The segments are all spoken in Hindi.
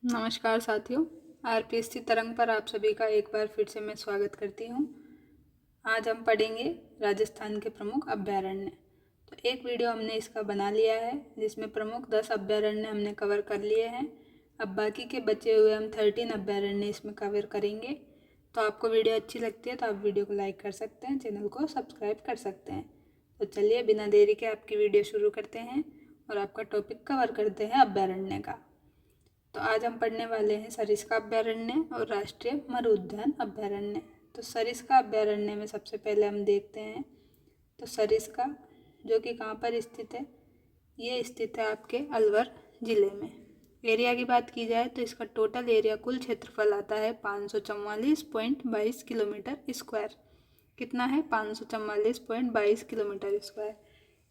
नमस्कार साथियों, आरपीएससी तरंग पर आप सभी का एक बार फिर से मैं स्वागत करती हूँ। आज हम पढ़ेंगे राजस्थान के प्रमुख अभयारण्य। तो एक वीडियो हमने इसका बना लिया है जिसमें प्रमुख 10 अभयारण्य हमने कवर कर लिए हैं। अब बाकी के बचे हुए हम 13 अभयारण्य इसमें कवर करेंगे। तो आपको वीडियो अच्छी लगती है तो आप वीडियो को लाइक कर सकते हैं, चैनल को सब्सक्राइब कर सकते हैं। तो चलिए बिना देरी के आपकी वीडियो शुरू करते हैं और आपका टॉपिक कवर करते हैं अभयारण्य का। तो आज हम पढ़ने वाले हैं सरिस्का अभयारण्य और राष्ट्रीय मरु उद्यान अभयारण्य। तो सरिस्का अभयारण्य में सबसे पहले हम देखते हैं तो सरिस्का जो कि कहाँ पर स्थित है, ये स्थित है आपके अलवर ज़िले में। एरिया की बात की जाए तो इसका टोटल एरिया कुल क्षेत्रफल आता है 544.22 किलोमीटर स्क्वायर। कितना है? 544.22 किलोमीटर स्क्वायर।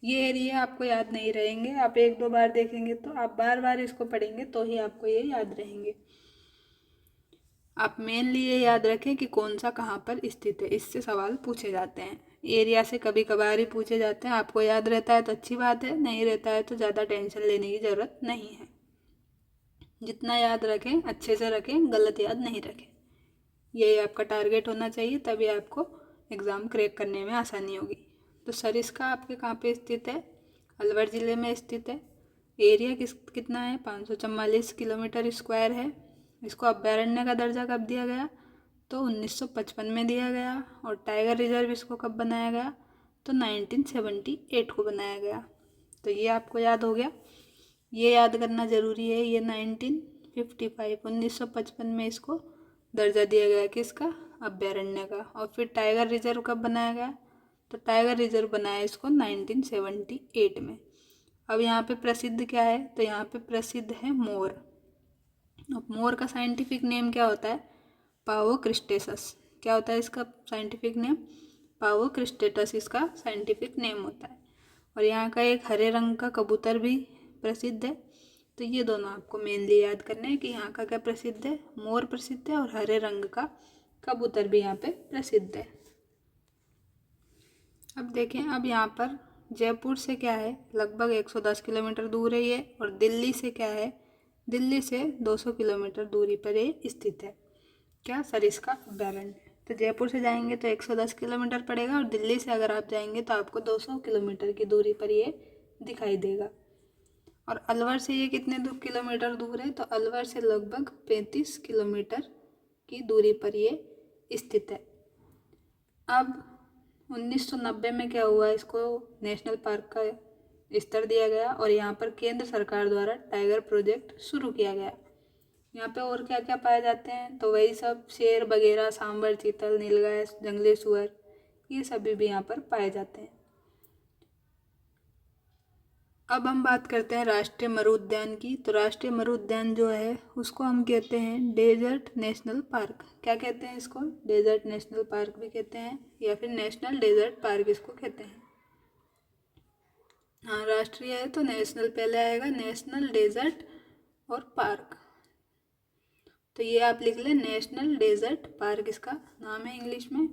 ये एरिया आपको याद नहीं रहेंगे, आप एक दो बार देखेंगे तो आप बार बार इसको पढ़ेंगे तो ही आपको ये याद रहेंगे। आप मेनली ये याद रखें कि कौन सा कहाँ पर स्थित है, इससे सवाल पूछे जाते हैं। एरिया से कभी कभार ही पूछे जाते हैं। आपको याद रहता है तो अच्छी बात है, नहीं रहता है तो ज़्यादा टेंशन लेने की ज़रूरत नहीं है। जितना याद रखें अच्छे से रखें, गलत याद नहीं रखें। यही आपका टारगेट होना चाहिए, तभी आपको एग्ज़ाम क्रैक करने में आसानी होगी। तो सरिस्का आपके कहाँ पे स्थित है? अलवर ज़िले में स्थित है। एरिया कितना है? 544 किलोमीटर स्क्वायर है। इसको अभयारण्य का दर्जा कब दिया गया? तो 1955 में दिया गया। और टाइगर रिजर्व इसको कब बनाया गया? तो 1978 को बनाया गया। तो ये आपको याद हो गया। ये याद करना ज़रूरी है। ये 1955 में इसको दर्जा दिया गया किसका? अभयारण्य का। और फिर टाइगर रिजर्व कब बनाया गया? तो टाइगर रिजर्व बनाया इसको 1978 में। अब यहाँ पे प्रसिद्ध क्या है? तो यहाँ पे प्रसिद्ध है मोर। अब मोर का साइंटिफिक नेम क्या होता है? पावो क्रिस्टेसस। क्या होता है इसका साइंटिफिक नेम? पावो क्रिस्टेटस इसका साइंटिफिक नेम होता है। और यहाँ का एक हरे रंग का कबूतर भी प्रसिद्ध है। तो ये दोनों आपको मेनली याद करना है कि यहाँ का क्या प्रसिद्ध है? मोर प्रसिद्ध है और हरे रंग का कबूतर भी यहाँ पे प्रसिद्ध है। अब देखें, अब यहाँ पर जयपुर से क्या है, लगभग 110 किलोमीटर दूर है ये। और दिल्ली से क्या है? दिल्ली से 200 किलोमीटर दूरी पर ये स्थित है। क्या? सरिस्का अभयारण्य। तो जयपुर से जाएंगे तो 110 किलोमीटर पड़ेगा और दिल्ली से अगर आप जाएंगे तो आपको 200 किलोमीटर की दूरी पर ये दिखाई देगा। और अलवर से ये कितने किलोमीटर दूर है? तो अलवर से लगभग 35 किलोमीटर की दूरी पर ये स्थित है। अब 1990 में क्या हुआ, इसको नेशनल पार्क का स्तर दिया गया और यहाँ पर केंद्र सरकार द्वारा टाइगर प्रोजेक्ट शुरू किया गया। यहाँ पे और क्या क्या पाए जाते हैं? तो वही सब शेर वगैरह, सांबर, चीतल, नीलगाय, जंगली सुअर, ये सभी भी यहाँ पर पाए जाते हैं। अब हम बात करते हैं राष्ट्रीय मरु उद्यान की। तो राष्ट्रीय मरु उद्यान जो है उसको हम कहते हैं डेजर्ट नेशनल पार्क। क्या कहते हैं इसको? डेजर्ट नेशनल पार्क भी कहते हैं या फिर नेशनल डेजर्ट पार्क इसको कहते हैं। हाँ, राष्ट्रीय है तो नेशनल पहले आएगा, नेशनल डेजर्ट और पार्क। तो ये आप लिख लें, नेशनल डेजर्ट पार्क इसका नाम है इंग्लिश में।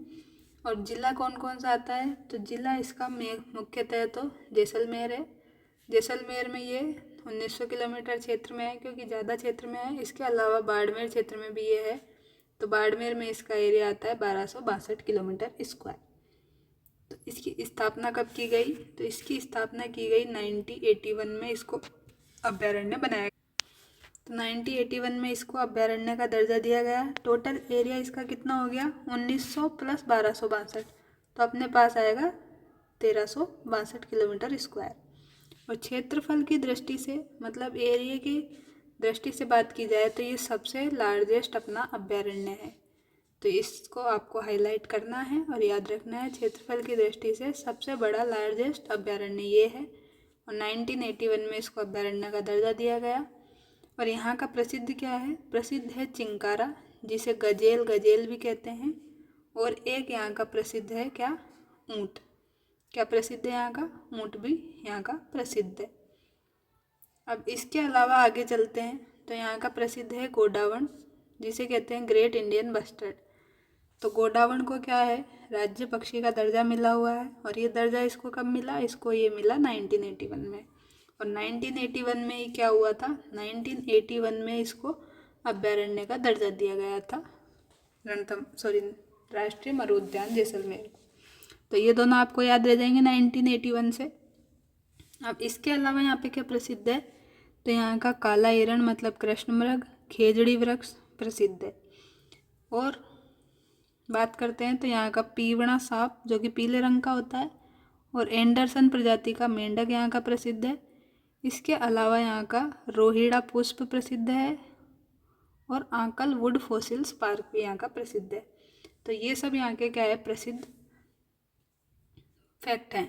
और ज़िला कौन कौन सा आता है? तो ज़िला इसका मुख्यतः तो जैसलमेर है। जैसलमेर में ये 1900 किलोमीटर क्षेत्र में है, क्योंकि ज़्यादा क्षेत्र में है। इसके अलावा बाड़मेर क्षेत्र में भी ये है। तो बाड़मेर में इसका एरिया आता है 1262 किलोमीटर स्क्वायर। तो इसकी स्थापना कब की गई? तो इसकी स्थापना की गई 1981 में। इसको अभयारण्य बनाया, तो 1981 में इसको अभयारण्य का दर्जा दिया गया। टोटल एरिया इसका कितना हो गया? 1900 प्लस 1262, तो अपने पास आएगा 1362 किलोमीटर स्क्वायर। और क्षेत्रफल की दृष्टि से, मतलब एरिया की दृष्टि से बात की जाए तो ये सबसे लार्जेस्ट अपना अभयारण्य है। तो इसको आपको हाईलाइट करना है और याद रखना है, क्षेत्रफल की दृष्टि से सबसे बड़ा लार्जेस्ट अभयारण्य ये है। और 1981 में इसको अभयारण्य का दर्जा दिया गया। और यहाँ का प्रसिद्ध क्या है? प्रसिद्ध है चिंकारा, जिसे गजेल भी कहते हैं। और एक यहाँ का प्रसिद्ध है क्या? ऊँट। क्या प्रसिद्ध है यहाँ का? ऊँट भी यहाँ का प्रसिद्ध है। अब इसके अलावा आगे चलते हैं तो यहाँ का प्रसिद्ध है गोडावण, जिसे कहते हैं ग्रेट इंडियन बस्टर्ड। तो गोडावण को क्या है? राज्य पक्षी का दर्जा मिला हुआ है। और ये दर्जा इसको कब मिला? इसको ये मिला 1981 में। और 1981 में ये क्या हुआ था? 1981 में इसको अभयारण्य का दर्जा दिया गया था राष्ट्रीय मरु उद्यान जैसलमेर को। तो ये दोनों आपको याद रह जाएंगे 1981 से। अब इसके अलावा यहाँ पे क्या प्रसिद्ध है, तो यहाँ का काला हिरण मतलब कृष्ण मृग, खेजड़ी वृक्ष प्रसिद्ध है। और बात करते हैं तो यहाँ का पीवड़ा सांप जो कि पीले रंग का होता है, और एंडरसन प्रजाति का मेंढक यहाँ का प्रसिद्ध है। इसके अलावा यहाँ का रोहिड़ा पुष्प प्रसिद्ध है, और आंकल वुड फॉसिल्स पार्क भी यहाँ का प्रसिद्ध है। तो ये सब यहाँ के क्या है, प्रसिद्ध फैक्ट हैं।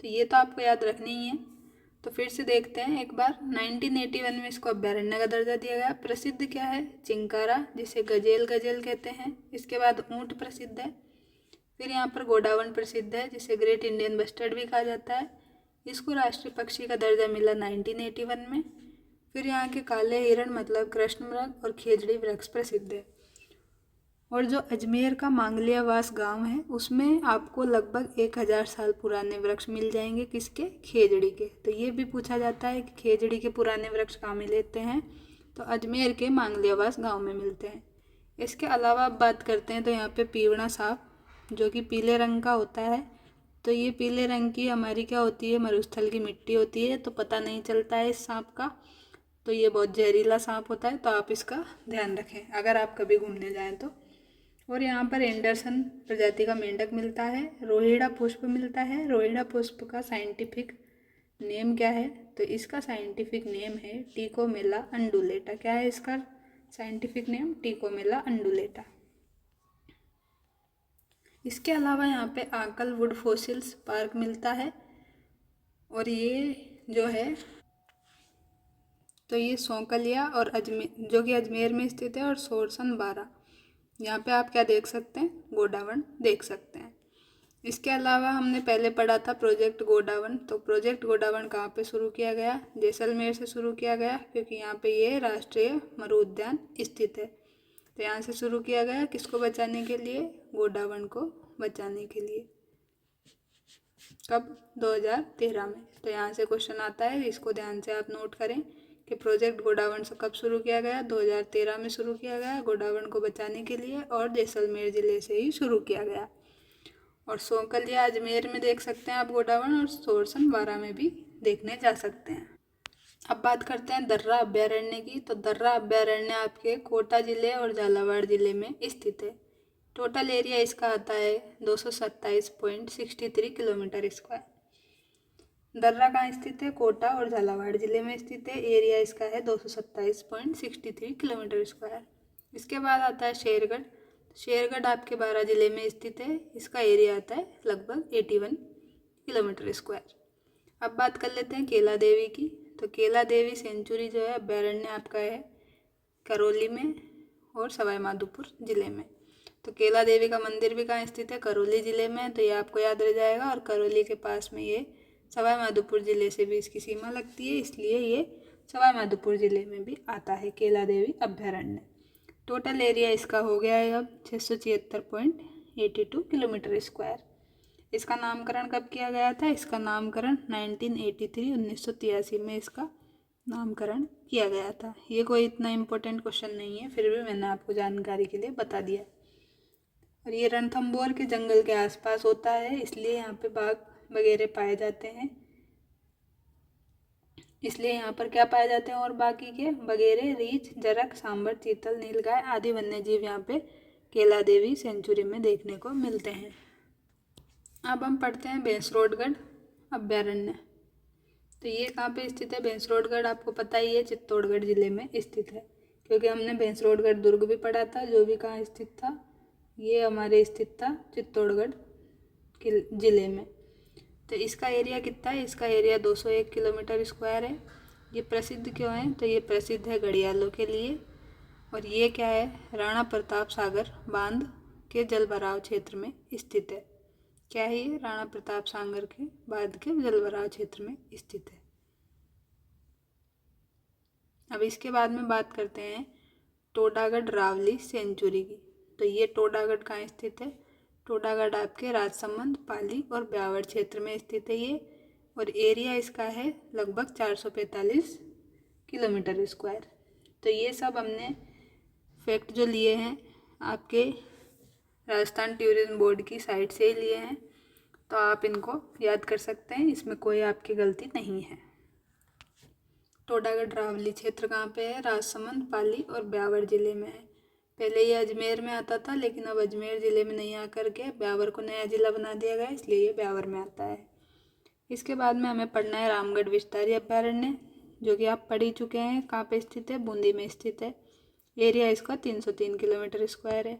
तो ये तो आपको याद रखनी ही है। तो फिर से देखते हैं एक बार। 1981 में इसको अभयारण्य का दर्जा दिया गया। प्रसिद्ध क्या है, चिंकारा जिसे गजेल कहते हैं। इसके बाद ऊंट प्रसिद्ध है। फिर यहाँ पर गोडावण प्रसिद्ध है जिसे ग्रेट इंडियन बस्टर्ड भी कहा जाता है। इसको राष्ट्रीय पक्षी का दर्जा मिला 1981 में। फिर यहाँ के काले हिरण मतलब कृष्ण मृग और खेजड़ी वृक्ष प्रसिद्ध है। और जो अजमेर का मांगलियावास गांव है उसमें आपको लगभग 1000 साल पुराने वृक्ष मिल जाएंगे। किसके, खेजड़ी के। तो ये भी पूछा जाता है कि खेजड़ी के पुराने वृक्ष कहाँ मिलते हैं, तो अजमेर के मांगलियावास गांव में मिलते हैं। इसके अलावा अब बात करते हैं तो यहाँ पे पीवड़ा सांप जो कि पीले रंग का होता है। तो ये पीले रंग की हमारी क्या होती है, मरुस्थल की मिट्टी होती है, तो पता नहीं चलता है इस सांप का। तो ये बहुत जहरीला सांप होता है, तो आप इसका ध्यान रखें अगर आप कभी घूमने जाएं तो। और यहाँ पर एंडरसन प्रजाति का मेंढक मिलता है। रोहिड़ा पुष्प मिलता है। रोहिड़ा पुष्प का साइंटिफिक नेम क्या है, तो इसका साइंटिफिक नेम है टिकोमेला अंडुलेटा। क्या है इसका साइंटिफिक नेम, टिकोमेला अंडुलेटा। इसके अलावा यहाँ पे आंकल वुड फॉसिल्स पार्क मिलता है, और ये जो है तो ये सौंकलिया और अजमेर जो कि अजमेर में स्थित है, और सोरसन 12 यहाँ पे आप क्या देख सकते हैं, गोडावण देख सकते हैं। इसके अलावा हमने पहले पढ़ा था प्रोजेक्ट गोडावण। तो प्रोजेक्ट गोडावण कहाँ पे शुरू किया गया, जैसलमेर से शुरू किया गया, क्योंकि यहाँ पे ये राष्ट्रीय मरु उद्यान स्थित है। तो यहाँ से शुरू किया गया, किसको बचाने के लिए, गोडावण को बचाने के लिए। कब, 2013 में। तो यहाँ से क्वेश्चन आता है, इसको ध्यान से आप नोट करें कि प्रोजेक्ट गोडावण से कब शुरू किया गया, 2013 में शुरू किया गया गोडावण को बचाने के लिए, और जैसलमेर ज़िले से ही शुरू किया गया। और सौंकलिया अजमेर में देख सकते हैं आप गोडावण, और सोरसन 12 में भी देखने जा सकते हैं। अब बात करते हैं दर्रा अभयारण्य की। तो दर्रा अभयारण्य आपके कोटा ज़िले और झालावाड़ ज़िले में स्थित है। टोटल एरिया इसका आता है 227.63 किलोमीटर स्क्वायर। दर्रा कहाँ स्थित है, कोटा और झालावाड़ ज़िले में स्थित है। एरिया इसका है 227.63 किलोमीटर स्क्वायर। इसके बाद आता है शेरगढ़। शेरगढ़ आपके 12 ज़िले में स्थित है। इसका एरिया आता है लगभग 81 किलोमीटर स्क्वायर। अब बात कर लेते हैं केला देवी की। तो केला देवी सेंचुरी जो है अभयारण्य आपका है करौली में और सवाई माधोपुर ज़िले में। तो केला देवी का मंदिर भी कहाँ स्थित है, करौली ज़िले में। तो ये आपको याद रह जाएगा। और करौली के पास में ये सवाई माधोपुर ज़िले से भी इसकी सीमा लगती है, इसलिए ये सवाई माधोपुर ज़िले में भी आता है केला देवी अभयारण्य। टोटल एरिया इसका हो गया है अब 676.82 किलोमीटर स्क्वायर। इसका नामकरण कब किया गया था, इसका नामकरण 1983 में इसका नामकरण किया गया था। ये कोई इतना इम्पोर्टेंट क्वेश्चन नहीं है, फिर भी मैंने आपको जानकारी के लिए बता दिया। और ये रणथंभौर के जंगल के आसपास होता है, इसलिए यहाँ पे बाघ वगैरह पाए जाते हैं। इसलिए यहाँ पर क्या पाए जाते हैं, और बाकी के बगेरे, रीछ, जरक, सांबर, चीतल, नीलगाय आदि वन्यजीव यहाँ पे केला देवी सेंचुरी में देखने को मिलते हैं। अब हम पढ़ते हैं भैंसरोडगढ़ अभयारण्य। तो ये कहाँ पे स्थित है, भैंसरोडगढ़ आपको पता ही है चित्तौड़गढ़ ज़िले में स्थित है, क्योंकि हमने भैंसरोडगढ़ दुर्ग भी पढ़ा था जो भी कहाँ स्थित था, ये हमारे स्थित था चित्तौड़गढ़ ज़िले में। तो इसका एरिया कितना है, इसका एरिया 201 किलोमीटर स्क्वायर है। ये प्रसिद्ध क्यों है, तो ये प्रसिद्ध है घड़ियालों के लिए। और ये क्या है, राणा प्रताप सागर बांध के जल भराव क्षेत्र में स्थित है। क्या है ये, राणा प्रताप सागर के बांध के जल भराव क्षेत्र में स्थित है। अब इसके बाद में बात करते हैं टोडागढ़ रावली सेंचुरी की। तो ये टोडागढ़ कहाँ स्थित है, टोडागढ़ आपके राजसमंद, पाली और ब्यावर क्षेत्र में स्थित है ये। और एरिया इसका है लगभग 445 किलोमीटर स्क्वायर। तो ये सब हमने फैक्ट जो लिए हैं आपके राजस्थान टूरिज्म बोर्ड की साइट से ही लिए हैं, तो आप इनको याद कर सकते हैं, इसमें कोई आपकी गलती नहीं है। टोडागढ़ रावली क्षेत्र कहाँ पे है? राजसमंद, पाली और ब्यावर जिले में है। पहले ये अजमेर में आता था, लेकिन अब अजमेर ज़िले में नहीं आकर के ब्यावर को नया ज़िला बना दिया गया, इसलिए ये ब्यावर में आता है। इसके बाद में हमें पढ़ना है रामगढ़ विस्तारी अभ्यारण्य, जो कि आप पढ़ ही चुके हैं। कहाँ पे स्थित है? बूंदी में स्थित है। एरिया इसका 303 किलोमीटर स्क्वायर है।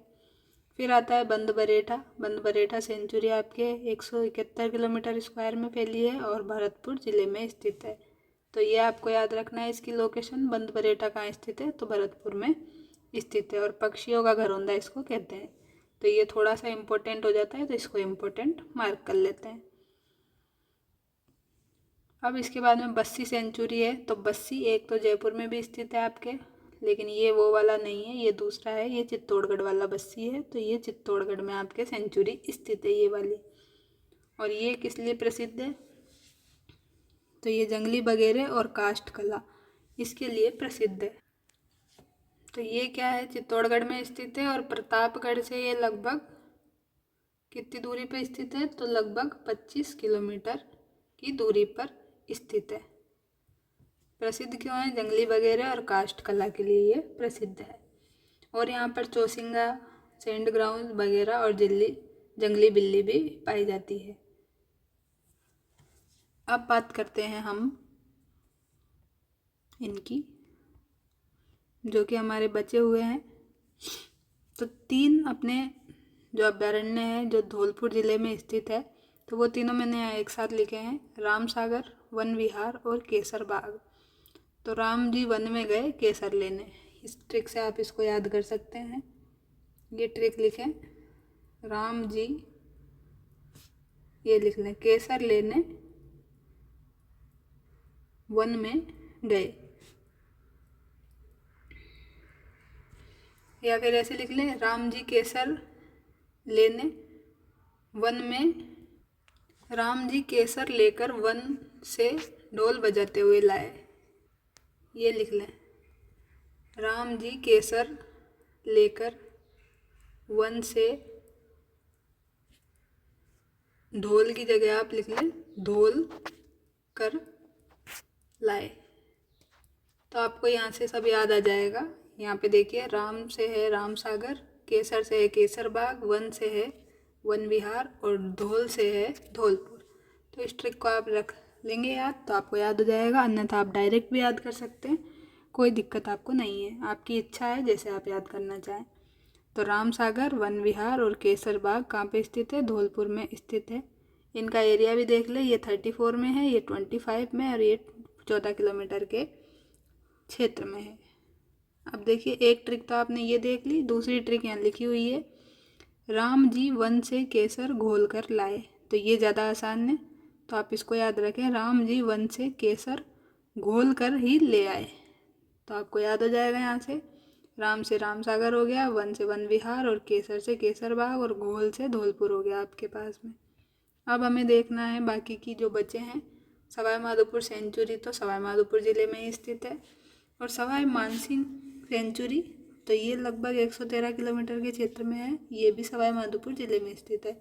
फिर आता है बंद बरेठा। बंद बरेठा सेंचुरी आपके 171 किलोमीटर स्क्वायर में फैली है और भरतपुर ज़िले में स्थित है। तो ये आपको याद रखना है इसकी लोकेशन। बंद बरेठा कहाँ स्थित है? तो भरतपुर में स्थित है। और पक्षियों का घरौंदा इसको कहते हैं। तो ये थोड़ा सा इम्पोर्टेंट हो जाता है, तो इसको इम्पोर्टेंट मार्क कर लेते हैं। अब इसके बाद में बस्सी सेंचुरी है। तो बस्सी एक तो जयपुर में भी स्थित है आपके, लेकिन ये वो वाला नहीं है, ये दूसरा है, ये चित्तौड़गढ़ वाला बस्सी है। तो ये चित्तौड़गढ़ में आपके सेंचुरी स्थित है, ये वाली। और ये किस लिए प्रसिद्ध है? तो ये जंगली बगेरे और काष्ठ कला इसके लिए प्रसिद्ध है। तो ये क्या है? चित्तौड़गढ़ में स्थित है और प्रतापगढ़ से ये लगभग कितनी दूरी पर स्थित है? तो लगभग 25 किलोमीटर की दूरी पर स्थित है। प्रसिद्ध क्यों है? जंगली वगैरह और काष्ठ कला के लिए ये प्रसिद्ध है। और यहाँ पर चौसिंगा, सैंड ग्राउंड वगैरह और जंगली बिल्ली भी पाई जाती है। अब बात करते हैं हम इनकी, जो कि हमारे बचे हुए हैं। तो 3 अपने जो अभ्यारण्य हैं जो धौलपुर ज़िले में स्थित है, तो वो तीनों मैंने एक साथ लिखे हैं, राम सागर, वन विहार और केसर बाग। तो राम जी वन में गए केसर लेने, इस ट्रिक से आप इसको याद कर सकते हैं। ये ट्रिक लिखें, राम जी, ये लिख लें, केसर लेने वन में गए। या फिर ऐसे लिख लें, राम जी केसर लेने वन में, राम जी केसर लेकर वन से ढोल बजाते हुए लाए। ये लिख लें, राम जी केसर लेकर वन से, ढोल की जगह आप लिख लें ढोल कर लाए। तो आपको यहाँ से सब याद आ जाएगा। यहाँ पे देखिए, राम से है राम सागर, केसर से है केसर बाग, वन से है वन विहार और ढोल से है धौलपुर। तो इस ट्रिक को आप रख लेंगे याद, तो आपको याद हो जाएगा। अन्यथा आप डायरेक्ट भी याद कर सकते हैं, कोई दिक्कत आपको नहीं है, आपकी इच्छा है जैसे आप याद करना चाहें। तो राम सागर, वन विहार और केसर बाग कहाँ पे स्थित है? धौलपुर में स्थित है। इनका एरिया भी देख ले, ये 34 में है, ये 25 में और ये 14 किलोमीटर के क्षेत्र में है। अब देखिए, एक ट्रिक तो आपने ये देख ली, दूसरी ट्रिक यहाँ लिखी हुई है, राम जी वन से केसर घोल कर लाए। तो ये ज़्यादा आसान है, तो आप इसको याद रखें, राम जी वन से केसर घोल कर ही ले आए। तो आपको याद हो जाएगा यहाँ से राम सागर हो गया, वन से वन विहार और केसर से केसर बाग और घोल से धौलपुर हो गया आपके पास में। अब हमें देखना है बाकी की जो बचे हैं। सवाई माधोपुर सेंचुरी तो सवाई माधोपुर ज़िले में ही स्थित है। और सवाई मानसिंह सेंचुरी, तो ये लगभग 113 किलोमीटर के क्षेत्र में है, ये भी सवाई माधोपुर ज़िले में स्थित है।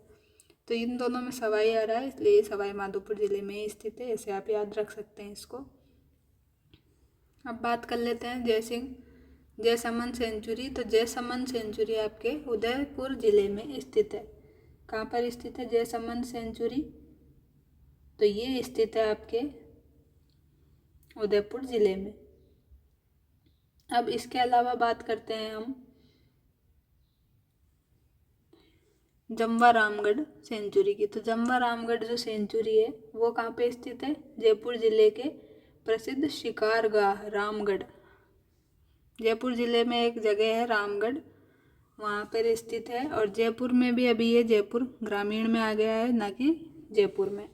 तो इन दोनों में सवाई आ रहा है, इसलिए ये सवाई माधोपुर ज़िले में ही स्थित है, ऐसे आप याद रख सकते हैं इसको। अब बात कर लेते हैं जयसमंद सेंचुरी। तो जयसमंद सेंचुरी आपके उदयपुर ज़िले में स्थित है। कहाँ पर स्थित है जयसमंद सेंचुरी? तो ये स्थित है आपके उदयपुर ज़िले में। अब इसके अलावा बात करते हैं हम जमवा रामगढ़ सेंचुरी की। तो जमवा रामगढ़ जो सेंचुरी है वो कहाँ पे स्थित है? जयपुर ज़िले के प्रसिद्ध शिकारगाह रामगढ़, जयपुर ज़िले में एक जगह है रामगढ़, वहाँ पर स्थित है। और जयपुर में भी अभी ये जयपुर ग्रामीण में आ गया है, ना कि जयपुर में।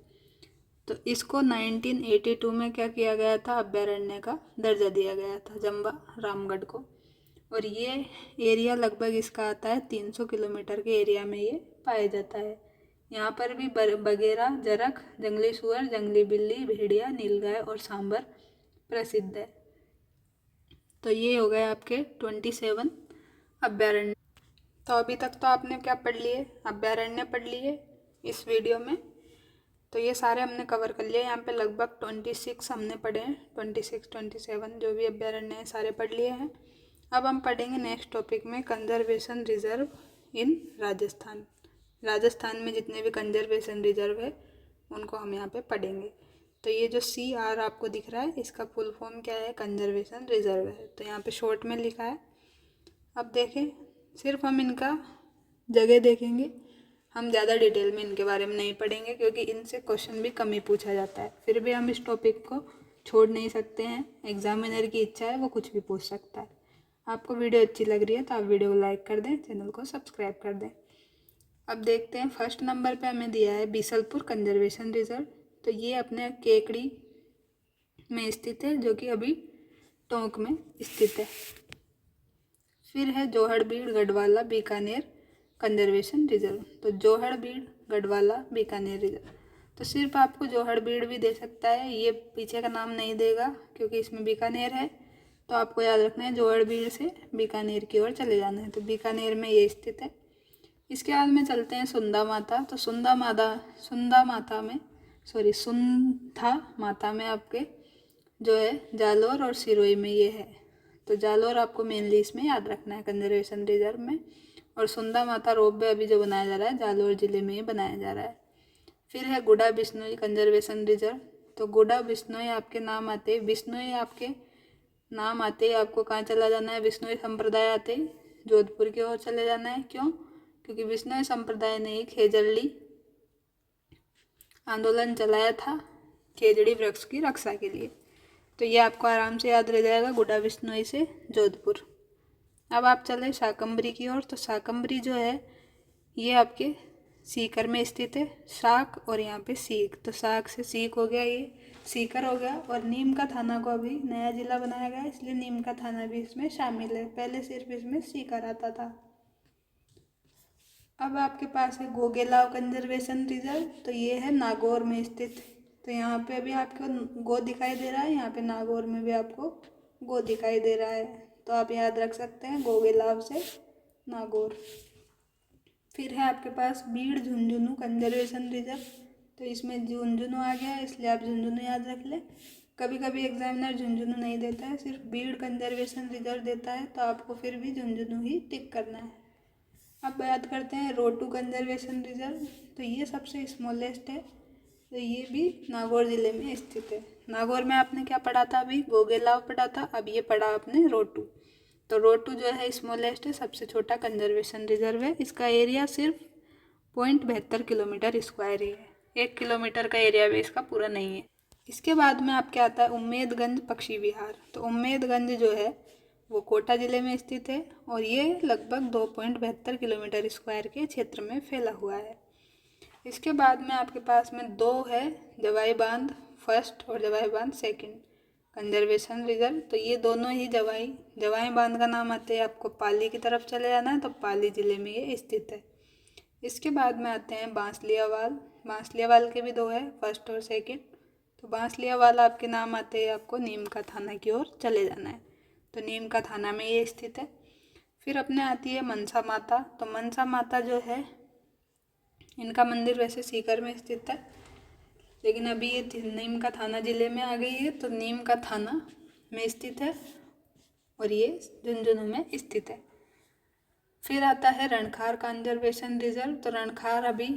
तो इसको 1982 में क्या किया गया था? अभ्यारण्य का दर्जा दिया गया था जमवा रामगढ़ को। और ये एरिया लगभग इसका आता है 300 किलोमीटर के एरिया में ये पाया जाता है। यहाँ पर भी बगेरा, जरख, जंगली सुअर, जंगली बिल्ली, भेड़िया, नीलगाय और सांबर प्रसिद्ध है। तो ये हो गए आपके 27 अभयारण्य। तो अभी तक तो आपने क्या पढ़ लिए, अभयारण्य पढ़ लिए इस वीडियो में। तो ये सारे हमने कवर कर लिए। यहाँ पे लगभग 26 हमने पढ़े हैं, 26 27 जो भी अभयारण्य है सारे पढ़ लिए हैं। अब हम पढ़ेंगे नेक्स्ट टॉपिक में conservation reserve in Rajasthan. Rajasthan में जितने भी कंजर्वेशन रिजर्व है उनको हम यहाँ पे पढ़ेंगे। तो ये जो CR आपको दिख रहा है इसका फुल फॉर्म क्या है, कंजर्वेशन रिजर्व है। तो यहाँ पे शॉर्ट में लिखा है। अब देखें, सिर्फ हम इनका जगह देखेंगे, हम ज़्यादा डिटेल में इनके बारे में नहीं पढ़ेंगे क्योंकि इनसे क्वेश्चन भी कम ही पूछा जाता है। फिर भी हम इस टॉपिक को छोड़ नहीं सकते हैं, एग्जामिनर की इच्छा है वो कुछ भी पूछ सकता है। आपको वीडियो अच्छी लग रही है तो आप वीडियो को लाइक कर दें, चैनल को सब्सक्राइब कर दें। अब देखते हैं, फर्स्ट नंबर पे हमें दिया है बीसलपुर कंजर्वेशन रिजर्व। तो ये अपने केकड़ी में स्थित है जो कि अभी टोंक में स्थित है। फिर है जोहड़बीड़ गढ़वाला बीकानेर कंजर्वेशन रिजर्व। तो जोहड़बीड़ गढ़वाला बीकानेर रिजर्व, तो सिर्फ आपको जोहड़बीड़ भी दे सकता है, ये पीछे का नाम नहीं देगा क्योंकि इसमें बीकानेर है। तो आपको याद रखना है जोहड़बीड़ से बीकानेर की ओर चले जाना है। तो बीकानेर में ये स्थित है। इसके बाद में चलते हैं सुंदा माता। तो सुंदा माता में आपके जो है जालोर और सिरोही में ये है। तो जालोर आपको मेनली इसमें याद रखना है कंजर्वेशन रिजर्व में। और सुंदा माता रोपवे अभी जो बनाया जा रहा है जालोर जिले में ही बनाया जा रहा है। फिर है गुडा बिश्नोई कंजर्वेशन रिजर्व। तो गुडा बिश्नोई आपके नाम आते, बिश्नोई आपके नाम आते ही आपको कहाँ चला जाना है, बिश्नोई संप्रदाय आते ही जोधपुर की ओर चले जाना है। क्यों? क्योंकि बिश्नोई संप्रदाय ने ही खेजड़ी आंदोलन चलाया था खेजड़ी वृक्ष की रक्षा के लिए। तो ये आपको आराम से याद रह जाएगा, गुडा बिश्नोई से जोधपुर। अब आप चले शाकंभरी की ओर। तो शाकंभरी जो है ये आपके सीकर में स्थित है। शाक और यहाँ पे सीक, तो शाक से सीक हो गया, ये सीकर हो गया। और नीम का थाना को अभी नया जिला बनाया गया इसलिए नीम का थाना भी इसमें शामिल है, पहले सिर्फ इसमें सीकर आता था। अब आपके पास है गोगेलाव कंजर्वेशन रिजर्व। तो ये है नागौर में स्थित। तो यहाँ पे अभी आपको गो दिखाई दे रहा है, यहाँ पे नागौर में भी आपको गो दिखाई दे रहा है। तो आप याद रख सकते हैं गोगेलाव से नागौर। फिर है आपके पास बीड़ झुंझुनू कंजर्वेशन रिजर्व। तो इसमें झुंझुनू आ गया इसलिए आप झुंझुनू याद रख लें। कभी कभी एग्जामिनर झुंझुनू नहीं देता है, सिर्फ बीड़ कंजर्वेशन रिजर्व देता है, तो आपको फिर भी झुंझुनू ही टिक करना है। अब बात करते हैं रोटू कंजर्वेशन रिजर्व। तो ये सबसे स्मॉलेस्ट है। तो ये भी नागौर जिले में स्थित है। नागौर में आपने क्या पढ़ा था, अभी गोगेलाव पढ़ा था, अब ये पढ़ा आपने रोटू। तो रोटू जो है स्मॉलेस्ट है, सबसे छोटा कंजर्वेशन रिजर्व है। इसका एरिया सिर्फ 0.72 किलोमीटर स्क्वायर ही है, 1 किलोमीटर का एरिया भी इसका पूरा नहीं है। इसके बाद में आपके आता है उम्मेदगंज पक्षी विहार। तो उम्मेदगंज जो है वो कोटा जिले में स्थित है और ये लगभग 2.72 किलोमीटर स्क्वायर के क्षेत्र में फैला हुआ है। इसके बाद में आपके पास में दो है, जवाई बांध फर्स्ट और जवाई बांध सेकंड कंजर्वेशन रिजर्व। तो ये दोनों ही जवाई बांध का नाम आते हैं, आपको पाली की तरफ चले जाना है, तो पाली जिले में ये स्थित है। इसके बाद में आते हैं बांसलियावाल। बांसलियावाल के भी दो है, फर्स्ट और सेकंड। तो बांसलियावाल आपके नाम आते हैं, आपको नीम का थाना की ओर चले जाना है, तो नीम का थाना में ये स्थित है। फिर अपने आती है मनसा माता। तो मनसा माता जो है इनका मंदिर वैसे सीकर में स्थित है, लेकिन अभी ये नीम का थाना जिले में आ गई है, तो नीम का थाना में स्थित है और ये झुंझुनू में स्थित है। फिर आता है रणखार कंजर्वेशन रिजर्व। तो रणखार अभी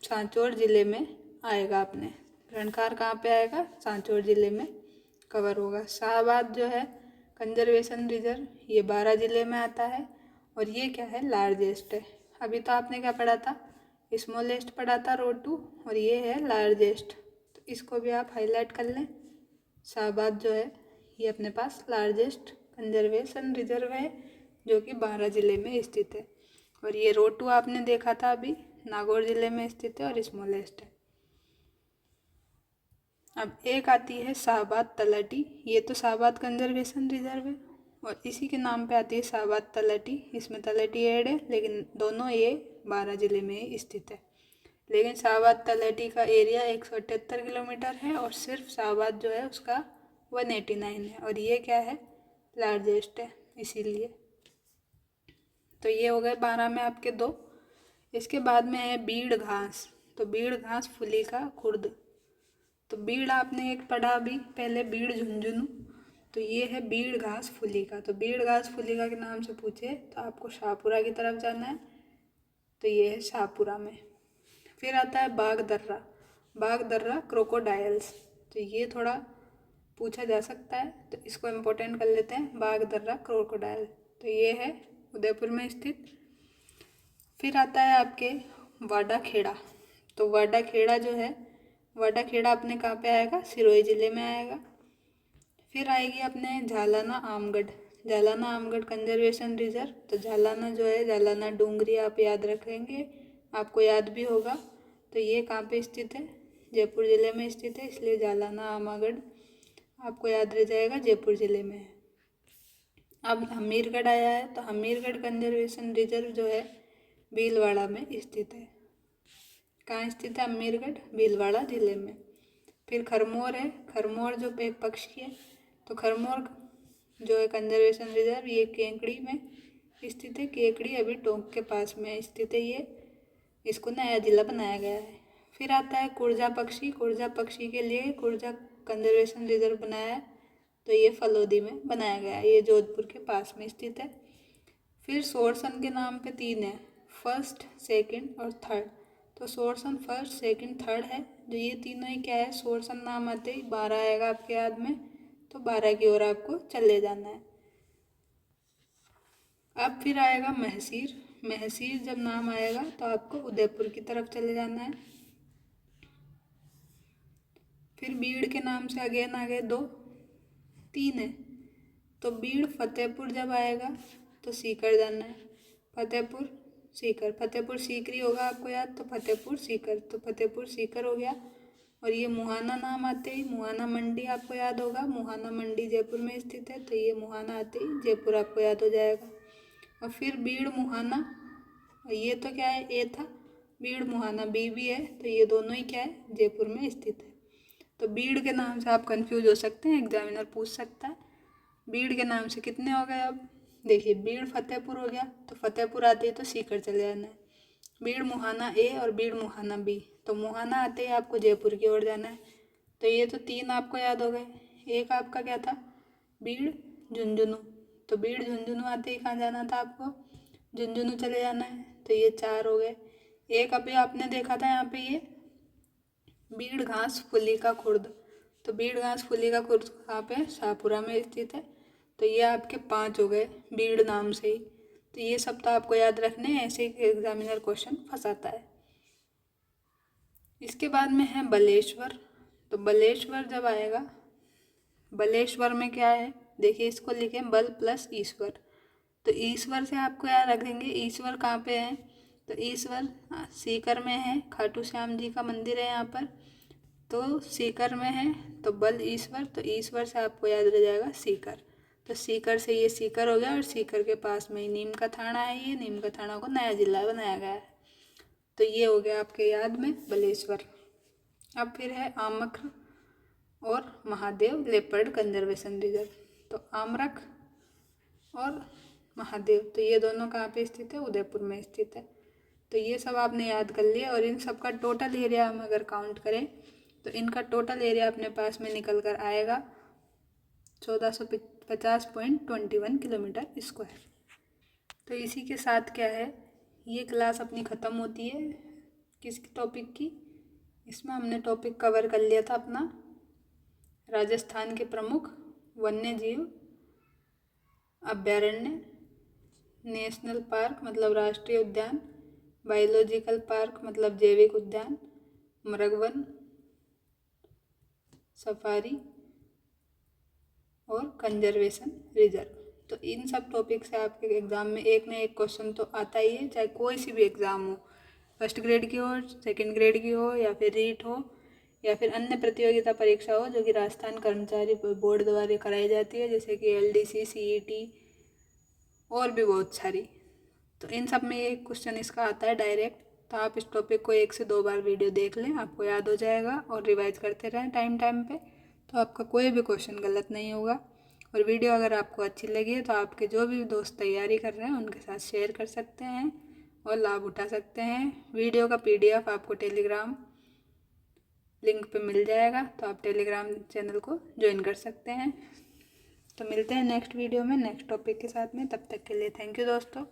सांचौर जिले में आएगा। अपने रणखार कहाँ पे आएगा, सांचौर जिले में कवर होगा। शाहबाद जो है कंजर्वेशन रिजर्व ये 12 जिले में आता है और ये क्या है, लार्जेस्ट है। अभी तो आपने क्या पढ़ा था, स्मॉलेस्ट पढ़ा था रोटू, और ये है लार्जेस्ट, तो इसको भी आप हाईलाइट कर लें। शाहबाद जो है ये अपने पास लार्जेस्ट कंजर्वेशन रिजर्व है जो कि 12 जिले में स्थित है। और ये रोटू आपने देखा था अभी, नागौर जिले में स्थित है और स्मॉलेस्ट है। अब एक आती है शाहबाद तलहटी। ये तो शाहबाद कंजर्वेशन रिजर्व है और इसी के नाम पे आती है शाहबाद तलहटी। इसमें तलहटी ऐड है, लेकिन दोनों ये 12 जिले में स्थित है। लेकिन शाहबाद तलहटी का एरिया 178 किलोमीटर है और सिर्फ शाहबाद जो है उसका 189 है, और ये क्या है, लार्जेस्ट है इसीलिए। तो ये हो गए 12 में आपके 2। इसके बाद में है बीड़ घास। तो बीड़ घास फुली का खुर्द। तो बीड़ आपने एक पढ़ा अभी पहले, बीड़ झुंझुनू। तो ये है बीड़ घास फुली का। तो बीड़ घास फुली का के नाम से पूछे तो आपको शाहपुरा की तरफ जाना है। तो ये है शाहपुरा में। फिर आता है बाघ दर्रा। बाघ दर्रा क्रोकोडाइल्स। तो ये थोड़ा पूछा जा सकता है, तो इसको इम्पोर्टेंट कर लेते हैं, बाघ दर्रा क्रोकोडाइल। तो ये है उदयपुर में स्थित। फिर आता है आपके वाडा खेड़ा। तो वाडा खेड़ा जो है, वाडा खेड़ा अपने कहाँ पे आएगा, सिरोही ज़िले में आएगा। फिर आएगी अपने झालाना आमगढ़। Jhalana Amagarh conservation reserve. तो झालाना जो है, झालाना डूंगरी आप याद रखेंगे, आपको याद भी होगा। तो ये कहाँ पे स्थित है, जयपुर ज़िले में स्थित है, इसलिए झालाना आमगढ़ आपको याद रह जाएगा, जयपुर ज़िले में है। अब हमीरगढ़ आया है। तो हमीरगढ़ कंजर्वेशन रिजर्व जो है भीलवाड़ा में स्थित है। कहाँ स्थित है हमीरगढ़, भीलवाड़ा ज़िले में। फिर खरमोर है। खरमोर जो एक पक्षी है, तो खरमोर जो है कंजर्वेशन रिजर्व, ये केकड़ी में स्थित है। केकड़ी अभी टोंक के पास में स्थित है ये, इसको नया जिला बनाया गया है। फिर आता है कुर्जा पक्षी। कुर्जा पक्षी के लिए कुर्जा कंजर्वेशन रिजर्व बनाया है, तो ये फलोदी में बनाया गया है, ये जोधपुर के पास में स्थित है। फिर सोरसन के नाम पे 3 है, फर्स्ट, सेकंड और थर्ड। तो सोरसन फर्स्ट, सेकंड, थर्ड है, जो ये तीनों ही क्या है, सोरसन नाम आते ही 12 आएगा आपके याद में। तो 12 की ओर आपको चले जाना है। अब फिर आएगा महसीर। महसीर जब नाम आएगा तो आपको उदयपुर की तरफ चले जाना है। फिर बीड़ के नाम से अगेन आ गए 2, 3 है। तो बीड़ फतेहपुर जब आएगा तो सीकर जाना है। फतेहपुर सीकर, फतेहपुर सीकरी होगा आपको याद, तो फतेहपुर सीकर, तो फतेहपुर सीकर हो गया। और ये मुहाना नाम आते ही मुहाना मंडी आपको याद होगा, मुहाना मंडी जयपुर में स्थित है, तो ये मुहाना आते ही जयपुर आपको याद हो जाएगा। और फिर बीड़ मुहाना, ये तो क्या है, ए था, बीड़ मुहाना बी भी है, तो ये दोनों ही क्या है, जयपुर में स्थित है। तो बीड़ के नाम से आप कंफ्यूज हो सकते हैं, एग्जामिनर पूछ सकता है। बीड़ के नाम से कितने हो गए, अब देखिए बीड़ फतेहपुर हो गया, तो फतेहपुर आते ही तो सीकर चले जाना है। बीड़ मुहाना ए और बीड़ मुहाना बी, तो मुहाना आते ही आपको जयपुर की ओर जाना है। तो ये तो 3 आपको याद हो गए। एक आपका क्या था, बीड़ झुंझुनू। तो बीड़ झुंझुनू आते ही कहाँ जाना था आपको, झुंझुनू चले जाना है, तो ये 4 हो गए। एक अभी आपने देखा था यहाँ पे, ये बीड़ घास फुली का खुर्द। तो बीड़ घास फुली का खुर्द कहाँ पे, शाहपुरा में स्थित है। तो ये आपके 5 हो गए बीड़ नाम से ही। तो ये सब तो आपको याद रखने हैं, ऐसे ही एग्जामिनर क्वेश्चन फंसाता है। इसके बाद में है बलेश्वर। तो बलेश्वर जब आएगा, बलेश्वर में क्या है, देखिए इसको लिखें बल प्लस ईश्वर। तो ईश्वर से आपको याद रखेंगे, ईश्वर कहाँ पे है, तो ईश्वर सीकर में है, खाटू श्याम जी का मंदिर है यहाँ पर। तो सीकर में है, तो बल ईश्वर, तो ईश्वर से आपको याद रह जाएगा सीकर। तो सीकर से ये सीकर हो गया, और सीकर के पास में ही नीम का थाना है, ये नीम का थाना को नया जिला बनाया गया है। तो ये हो गया आपके याद में बलेश्वर। अब फिर है आमक्र और महादेव लेपर्ड कंजर्वेशन रिजर्व। तो आमरख और महादेव, तो ये दोनों कहाँ पे स्थित है, उदयपुर में स्थित है। तो ये सब आपने याद कर लिया, और इन सब का टोटल एरिया हम अगर काउंट करें तो इनका टोटल एरिया अपने पास में निकल कर आएगा 1450.21 किलोमीटर स्क्वायर। तो इसी के साथ क्या है, ये क्लास अपनी ख़त्म होती है। किस टॉपिक की, इसमें हमने टॉपिक कवर कर लिया था अपना राजस्थान के प्रमुख वन्य जीव अभ्यारण्य, नेशनल पार्क मतलब राष्ट्रीय उद्यान, बायोलॉजिकल पार्क मतलब जैविक उद्यान, मृगवन, सफारी और कंजर्वेशन रिजर्व। तो इन सब टॉपिक से आपके एग्ज़ाम में एक न एक क्वेश्चन तो आता ही है, चाहे कोई सी भी एग्ज़ाम हो, फर्स्ट ग्रेड की हो, सेकंड ग्रेड की हो, या फिर रीट हो, या फिर अन्य प्रतियोगिता परीक्षा हो जो कि राजस्थान कर्मचारी बोर्ड द्वारा कराई जाती है, जैसे कि LDC, CET और भी बहुत सारी। तो इन सब में एक क्वेश्चन इसका आता है डायरेक्ट। तो आप इस टॉपिक को 1 से 2 बार वीडियो देख लें, आपको याद हो जाएगा, और रिवाइज करते रहें टाइम टाइम पे, तो आपका कोई भी क्वेश्चन गलत नहीं होगा। और वीडियो अगर आपको अच्छी लगी है तो आपके जो भी दोस्त तैयारी कर रहे हैं उनके साथ शेयर कर सकते हैं और लाभ उठा सकते हैं। वीडियो का PDF आपको टेलीग्राम लिंक पे मिल जाएगा, तो आप टेलीग्राम चैनल को ज्वाइन कर सकते हैं। तो मिलते हैं नेक्स्ट वीडियो में नेक्स्ट टॉपिक के साथ में। तब तक के लिए थैंक यू दोस्तों।